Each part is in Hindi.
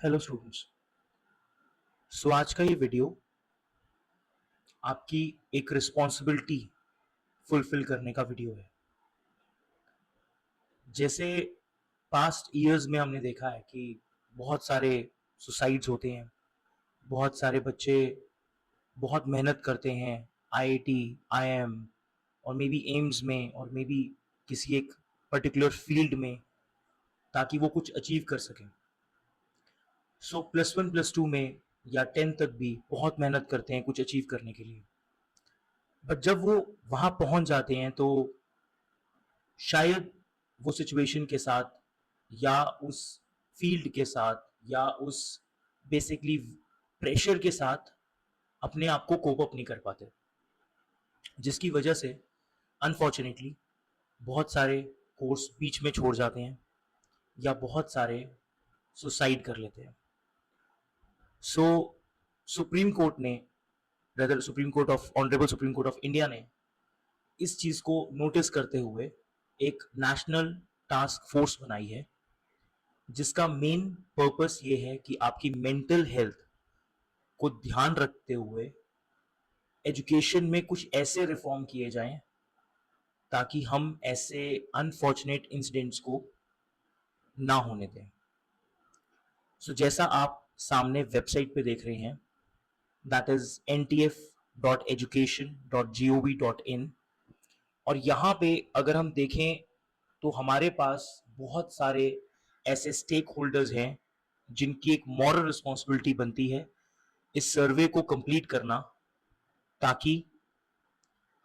Hello students. सो आज का ये वीडियो आपकी एक रिस्पॉन्सिबिलिटी फुलफिल करने का वीडियो है। जैसे पास्ट ईयर्स में हमने देखा है कि बहुत सारे सुसाइड्स होते हैं, बहुत सारे बच्चे बहुत मेहनत करते हैं आईआईटी, आईएम और मे बी एम्स में और मे बी किसी एक पर्टिकुलर फील्ड में ताकि वो कुछ अचीव कर सकें। So plus one plus two में या 10 तक भी बहुत मेहनत करते हैं कुछ अचीव करने के लिए, बट जब वो वहां पहुंच जाते हैं तो शायद वो सिचुएशन के साथ या उस फील्ड के साथ या उस बेसिकली प्रेशर के साथ अपने आप को कोप अप नहीं कर पाते, जिसकी वजह से अनफॉर्चुनेटली बहुत सारे कोर्स बीच में छोड़ जाते हैं या बहुत सारे सुसाइड कर लेते हैं। सो सुप्रीम कोर्ट ने, rather supreme court of honourable supreme court of India ने इस चीज को नोटिस करते हुए एक नेशनल टास्क फोर्स बनाई है, जिसका मेन पर्पस ये है कि आपकी मेंटल हेल्थ को ध्यान रखते हुए एजुकेशन में कुछ ऐसे रिफॉर्म किए जाएं ताकि हम ऐसे अनफॉर्चुनेट इंसिडेंट्स को ना होने दें। सो जैसा आप सामने वेबसाइट पे देख रहे हैं, दैट इज ntf.education.gov.in, और यहाँ पे अगर हम देखें तो हमारे पास बहुत सारे ऐसे स्टेक होल्डर्स हैं जिनकी एक मॉरल रिस्पॉन्सिबिलिटी बनती है इस सर्वे को कंप्लीट करना, ताकि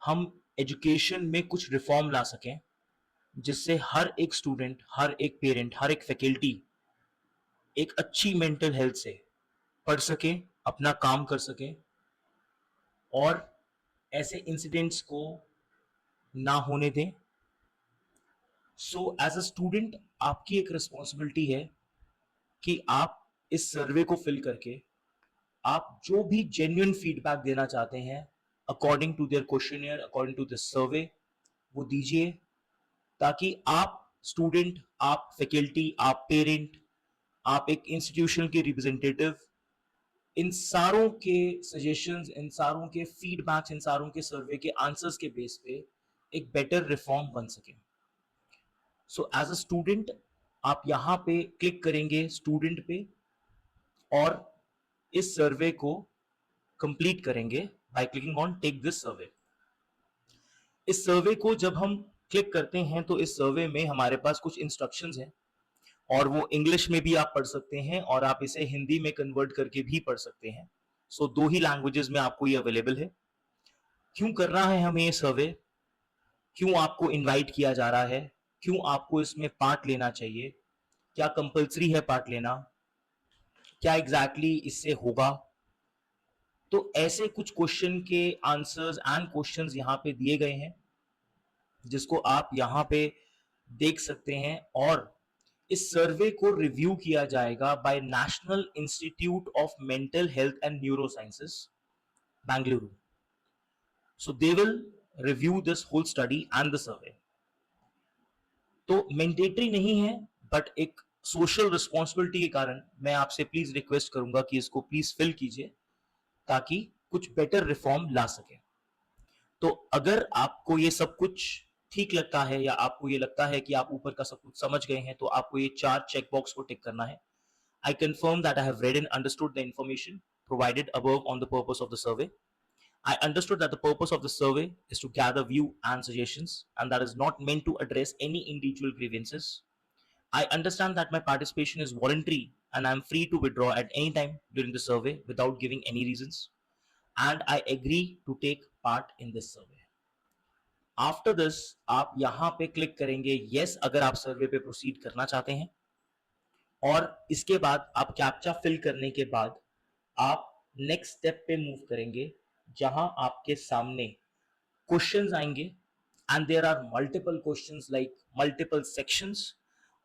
हम एजुकेशन में कुछ रिफॉर्म ला सकें जिससे हर एक स्टूडेंट, हर एक पेरेंट, हर एक फैकल्टी एक अच्छी मेंटल हेल्थ से पढ़ सके, अपना काम कर सके और ऐसे इंसिडेंट्स को ना होने दें। सो एज अ स्टूडेंट आपकी एक रिस्पॉन्सिबिलिटी है कि आप इस सर्वे को फिल करके आप जो भी जेन्युइन फीडबैक देना चाहते हैं according to their questionnaire, according to this survey, वो दीजिए, ताकि आप स्टूडेंट, आप फैकल्टी, आप पेरेंट, आप एक इंस्टीट्यूशन के रिप्रेजेंटेटिव, इन सारों के सजेशंस, इन सारों के फीडबैक्स, इन सारों के सर्वे के आंसर्स के बेस पे एक बेटर रिफॉर्म बन सके। सो एज अ स्टूडेंट आप यहां पे क्लिक करेंगे स्टूडेंट पे और इस सर्वे को कंप्लीट करेंगे by clicking on take this survey. इस सर्वे को जब हम क्लिक करते हैं तो इस सर्वे में हमारे पास कुछ इंस्ट्रक्शंस हैं और वो इंग्लिश में भी आप पढ़ सकते हैं और आप इसे हिंदी में कन्वर्ट करके भी पढ़ सकते हैं। सो दो ही लैंग्वेजेस में आपको ये अवेलेबल है। क्यों कर रहा है हमें ये सर्वे, क्यों आपको इनवाइट किया जा रहा है, क्यों आपको इसमें पार्ट लेना चाहिए, क्या कंपलसरी है पार्ट लेना, क्या एग्जैक्टली इससे होगा, तो ऐसे कुछ क्वेश्चन के आंसर्स एंड क्वेश्चंस यहां पे दिए गए हैं जिसको आप यहां पे देख सकते हैं। और इस सर्वे को रिव्यू किया जाएगा by National Institute of Mental Health and Neuro Sciences, Bengaluru. So they will review this whole study and the survey. तो मैंडेटरी नहीं है, बट एक सोशल रिस्पॉन्सिबिलिटी के कारण मैं आपसे प्लीज रिक्वेस्ट करूंगा कि इसको प्लीज फिल कीजिए ताकि कुछ बेटर रिफॉर्म ला सके। तो अगर आपको ये सब कुछ ठीक लगता है या आपको ये लगता है कि आप ऊपर का सब कुछ समझ गए हैं, तो आपको ये 4 चेक बॉक्स को टिक करना है। I confirm that I have read and understood the information provided above on the purpose of the survey. I understood that the purpose of the survey is to gather view and suggestions, and that is not meant to address any individual grievances. I understand that my participation is voluntary and I am free to withdraw at any time during the survey without giving any reasons. And I agree to take part in this survey. After this आप यहां पे क्लिक करेंगे यस अगर आप सर्वे पे प्रोसीड करना चाहते हैं, और इसके बाद आप कैप्चा फिल करने के बाद आप नेक्स्ट स्टेप पे मूव करेंगे जहां आपके सामने क्वेश्चंस आएंगे and there are multiple questions like multiple sections,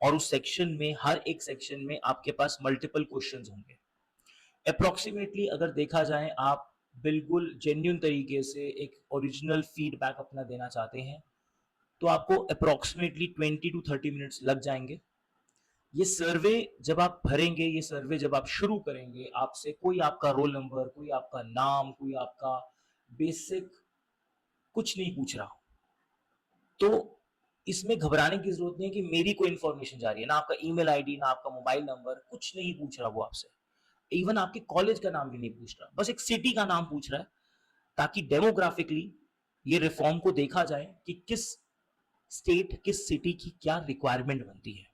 और उस सेक्शन में हर एक सेक्शन में आपके पास मल्टीपल क्वेश्चंस होंगे। अप्रोक्सीमेटली अगर देखा जाए आप बिल्कुल जेन्युइन तरीके से एक ओरिजिनल फीडबैक अपना देना चाहते हैं तो आपको अप्रोक्सीमेटली 20 to 30 मिनट्स लग जाएंगे। ये सर्वे जब आप भरेंगे, ये सर्वे जब आप शुरू करेंगे, आपसे कोई आपका रोल नंबर, कोई आपका नाम, कोई आपका बेसिक कुछ नहीं पूछ रहा। तो इसमें घबराने की जरूरत नहीं है कि मेरी कोई इंफॉर्मेशन जा रही है, ना आपका ईमेल आईडी, ना आपका मोबाइल नंबर, कुछ नहीं पूछ रहा वो आपसे। इवन आपके कॉलेज का नाम भी नहीं पूछ रहा, बस एक सिटी का नाम पूछ रहा है, ताकि डेमोग्राफिकली ये रिफॉर्म को देखा जाए कि किस स्टेट, किस सिटी की क्या रिक्वायरमेंट बनती है।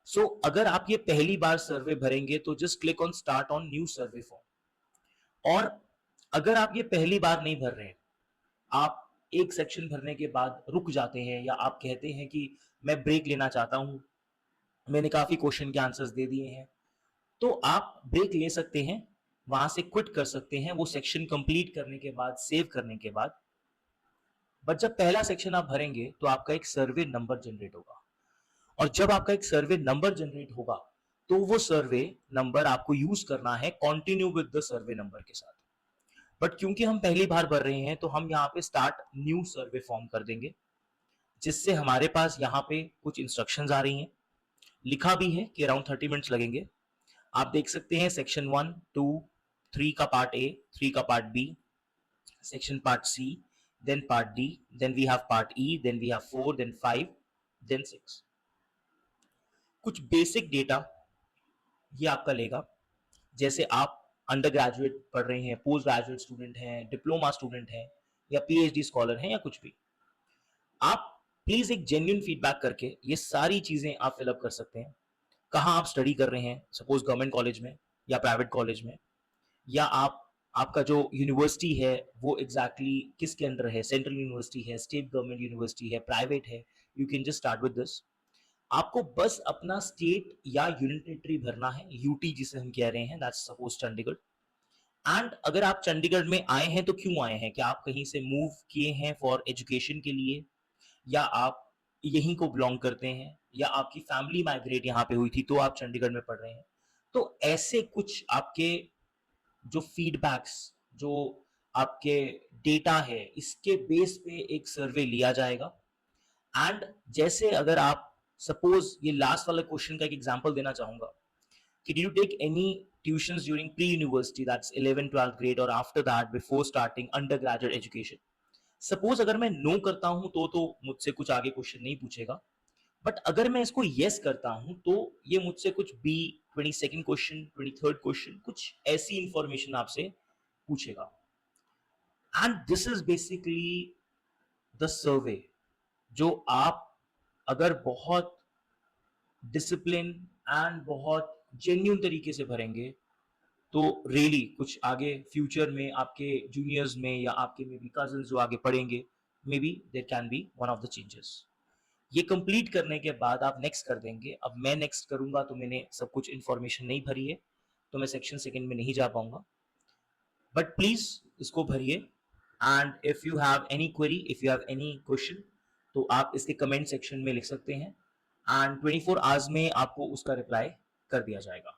सो अगर आप ये पहली बार सर्वे भरेंगे तो just click on start on new survey form. और अगर आप ये पहली बार नहीं भर रहे हैं, आप एक सेक्शन भरने के बाद रुक जाते हैं, या आप कहते हैं कि मैं ब्रेक लेना चाहता हूं, मैंने काफी क्वेश्चन के आंसर्स दे दिए हैं, तो आप ब्रेक ले सकते हैं, वहां से क्विट कर सकते हैं वो सेक्शन कंप्लीट करने के बाद, सेव करने के बाद। बट जब पहला सेक्शन आप भरेंगे तो आपका एक सर्वे नंबर जनरेट होगा, और जब आपका एक सर्वे नंबर जनरेट होगा तो वो सर्वे नंबर आपको यूज करना है continue with the survey number के साथ। बट क्योंकि हम पहली बार भर रहे हैं तो हम यहाँ पे स्टार्ट न्यू सर्वे फॉर्म कर देंगे, जिससे हमारे पास यहाँ पे कुछ इंस्ट्रक्शंस आ रही हैं। लिखा भी है कि अराउंड 30 मिनट्स लगेंगे। आप देख सकते हैं सेक्शन 1, 2, 3 का पार्ट ए, 3 का part B, section part C, then part D, then we have part E, then we have 4, then 5, then 6। कुछ बेसिक डेटा ये आपका लेगा, जैसे आप अंडर ग्रेजुएट पढ़ रहे हैं, पोस्ट ग्रेजुएट स्टूडेंट हैं, डिप्लोमा स्टूडेंट हैं, या पीएचडी स्कॉलर हैं, या कुछ भी। आप प्लीज एक जेन्युइन फीडबैक करके ये सारी चीजें आप फिलअप कर सकते हैं। कहाँ आप स्टडी कर रहे हैं, सपोज गवर्नमेंट कॉलेज में या प्राइवेट कॉलेज में, या आपका जो यूनिवर्सिटी है वो एग्जैक्टली किसके अंडर है, सेंट्रल यूनिवर्सिटी है, स्टेट गवर्नमेंट यूनिवर्सिटी है, प्राइवेट है। You can just start with this. आपको बस अपना स्टेट या यूनियन टेरिटरी भरना है, यूटी जिसे हम कह रहे हैं, दैट्स सपोज चंडीगढ़। एंड अगर आप चंडीगढ़ में आए हैं तो क्यों आए हैं, क्या आप कहीं से मूव किए हैं फॉर एजुकेशन के लिए, या आप यहीं को बिलोंग करते हैं, या आपकी फैमिली माइग्रेट यहाँ पे हुई थी तो आप चंडीगढ़ में पढ़ रहे हैं। तो ऐसे कुछ आपके जो फीडबैक्स, जो आपके डेटा है, इसके बेस पे एक सर्वे लिया जाएगा। एंड जैसे अगर आप सपोज ये लास्ट वाला क्वेश्चन का एक एग्जांपल देना चाहूंगा कि did you take any tuitions during pre-university, that's 11th 12th grade, or after that before starting undergraduate education? Suppose अगर मैं नो करता हूं तो मुझसे कुछ आगे क्वेश्चन नहीं पूछेगा। बट अगर मैं इसको यस करता हूं तो ये मुझसे कुछ B 22nd question, 23rd question, कुछ ऐसी इंफॉर्मेशन आपसे पूछेगा। And this is basically the survey, जो आप अगर बहुत डिसिप्लिन एंड बहुत जेन्यून तरीके से भरेंगे तो रियली कुछ आगे फ्यूचर में आपके जूनियर्स में या आपके मे बी कजन जो आगे पढ़ेंगे, may be there can be one of the changes. ये कंप्लीट करने के बाद आप नेक्स्ट कर देंगे। अब मैं नेक्स्ट करूंगा तो मैंने सब कुछ इंफॉर्मेशन नहीं भरी है, तो मैं सेक्शन सेकंड में नहीं जा पाऊंगा। बट प्लीज इसको भरिए। And if you have any query, if you have any question, तो आप इसके कमेंट सेक्शन में लिख सकते हैं, एंड 24 आवर्स में आपको उसका रिप्लाई कर दिया जाएगा।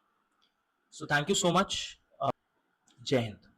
So thank you so much. जय हिंद।